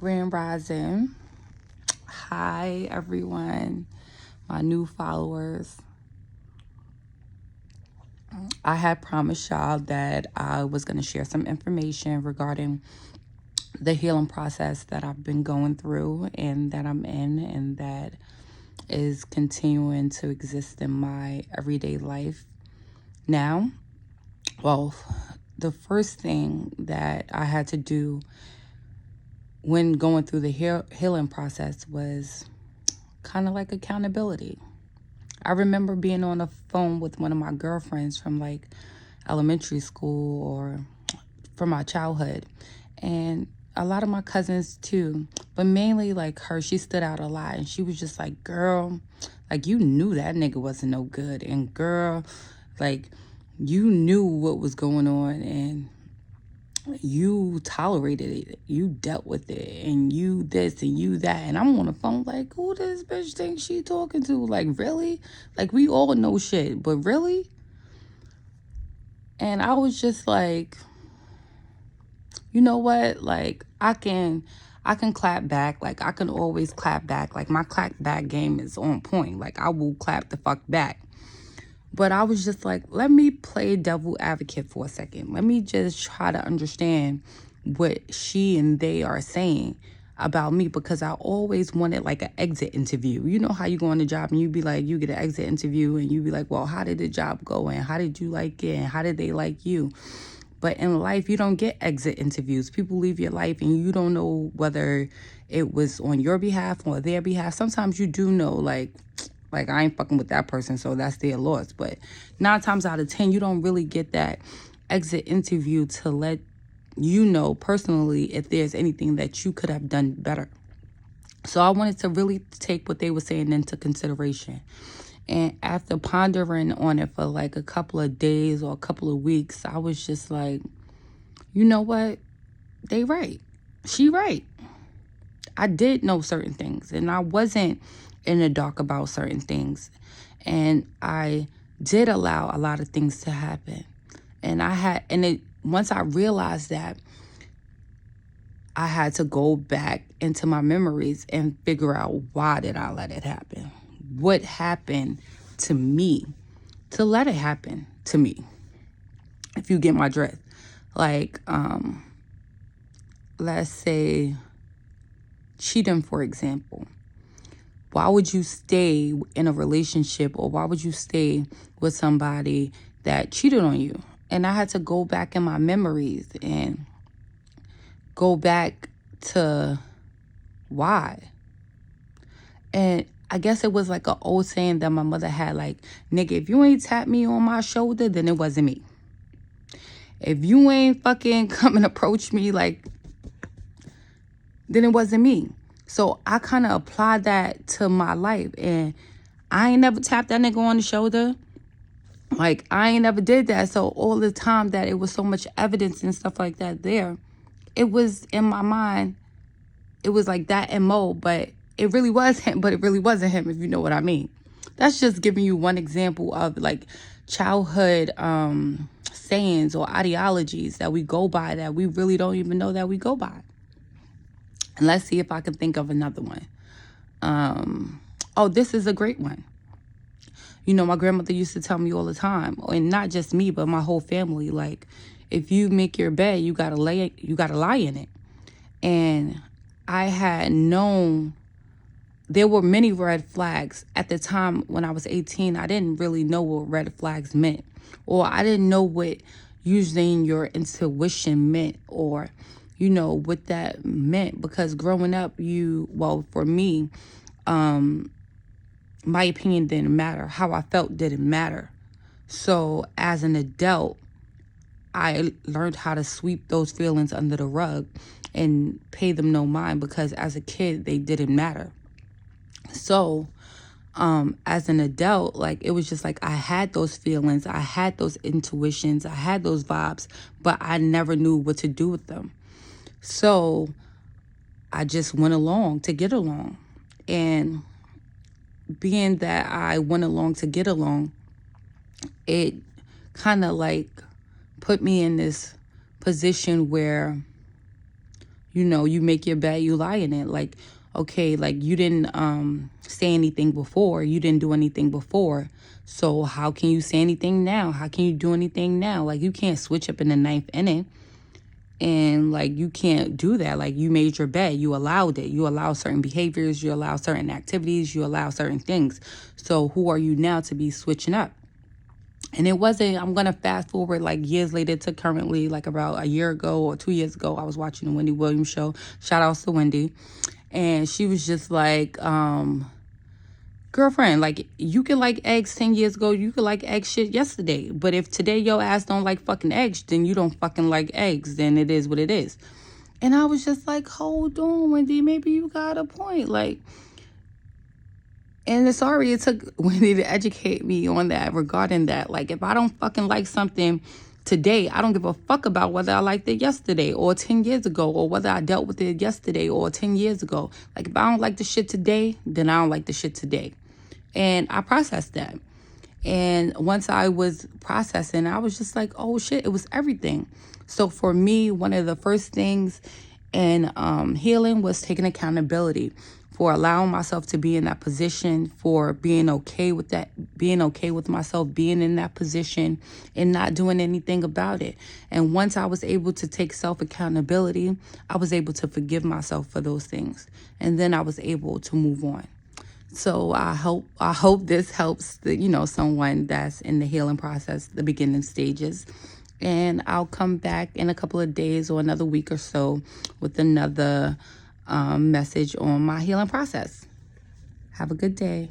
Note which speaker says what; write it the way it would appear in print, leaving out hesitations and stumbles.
Speaker 1: Grand Rising. Hi, everyone, my new followers. I had promised y'all that I was going to share some information regarding the healing process that I've been going through and that I'm in and that is continuing to exist in my everyday life now. Well, the first thing that I had to do when going through the healing process was kind of like accountability. I remember being on the phone with one of my girlfriends from like elementary school or from my childhood, and a lot of my cousins too, but mainly like her. She stood out a lot, and she was just like, girl, like, you knew that nigga wasn't no good, and girl, like, you knew what was going on, and you tolerated it, you dealt with it, and you this and you that. And I'm on the phone like, who this bitch thinks she talking to? Like, really? Like, we all know shit, but really? And I was just like, you know what? Like, I can clap back. Like, I can always clap back. Like, my clap back game is on point. Like, I will clap the fuck back. But I was just like, let me play devil advocate for a second. Let me just try to understand what she and they are saying about me, because I always wanted like an exit interview. You know how you go on the job and you be like, you get an exit interview and you be like, well, how did the job go? And how did you like it? And how did they like you? But in life, you don't get exit interviews. People leave your life and you don't know whether it was on your behalf or their behalf. Sometimes you do know, like I ain't fucking with that person, so that's their loss. But 9 times out of 10, you don't really get that exit interview to let you know personally if there's anything that you could have done better. So I wanted to really take what they were saying into consideration. And after pondering on it for like a couple of days or a couple of weeks, I was just like, you know what? They right. She right. I did know certain things, and I wasn't in the dark about certain things. And I did allow a lot of things to happen. And once I realized that, I had to go back into my memories and figure out, why did I let it happen? What happened to me to let it happen to me? If you get my drift. Like, let's say cheating, for example. Why would you stay in a relationship, or why would you stay with somebody that cheated on you? And I had to go back in my memories and go back to why. And I guess it was like an old saying that my mother had, like, nigga, if you ain't tap me on my shoulder, then it wasn't me. If you ain't fucking come and approach me, like, then it wasn't me. So I kind of applied that to my life, and I ain't never tapped that nigga on the shoulder. Like, I ain't never did that. So all the time that it was so much evidence and stuff like that there, it was in my mind, it was like that MO, but it really was him, but it really wasn't him, if you know what I mean. That's just giving you one example of like childhood sayings or ideologies that we go by that we really don't even know that we go by. And let's see if I can think of another one. Oh, this is a great one. You know, my grandmother used to tell me all the time, and not just me, but my whole family, like, if you make your bed, you gotta lie in it. And I had known there were many red flags. At the time when I was 18, I didn't really know what red flags meant, or I didn't know what using your intuition meant, or, you know, what that meant. Because growing up, for me, my opinion didn't matter. How I felt didn't matter. So as an adult, I learned how to sweep those feelings under the rug and pay them no mind, because as a kid, they didn't matter. So as an adult, like, it was just like I had those feelings, I had those intuitions, I had those vibes, but I never knew what to do with them. So I just went along to get along. And being that I went along to get along, it kind of like put me in this position where, you make your bed, you lie in it. Like, okay, like you didn't say anything before. You didn't do anything before. So how can you say anything now? How can you do anything now? Like, you can't switch up in the ninth inning. And like, you can't do that. Like, you made your bed, you allowed it. You allow certain behaviors, you allow certain activities, you allow certain things. So who are you now to be switching up? And it wasn't, I'm going to fast forward like years later to currently, like about a year ago or 2 years ago, I was watching the Wendy Williams show. Shout outs to Wendy. And she was just like, girlfriend, like, you can like eggs 10 years ago, you could like egg shit yesterday. But if today your ass don't like fucking eggs, then you don't fucking like eggs. Then it is what it is. And I was just like, hold on, Wendy, maybe you got a point. Like, and sorry it took Wendy to educate me on that regarding that. Like, if I don't fucking like something today, I don't give a fuck about whether I liked it yesterday or 10 years ago, or whether I dealt with it yesterday or 10 years ago. Like, if I don't like the shit today, then I don't like the shit today. And I processed that. And once I was processing, I was just like, oh shit, it was everything. So for me, one of the first things in healing was taking accountability for allowing myself to be in that position, for being okay with that, being okay with myself being in that position and not doing anything about it. And once I was able to take self-accountability, I was able to forgive myself for those things. And then I was able to move on. So I hope this helps someone that's in the healing process, the beginning stages. And I'll come back in a couple of days or another week or so with another message on my healing process. Have a good day.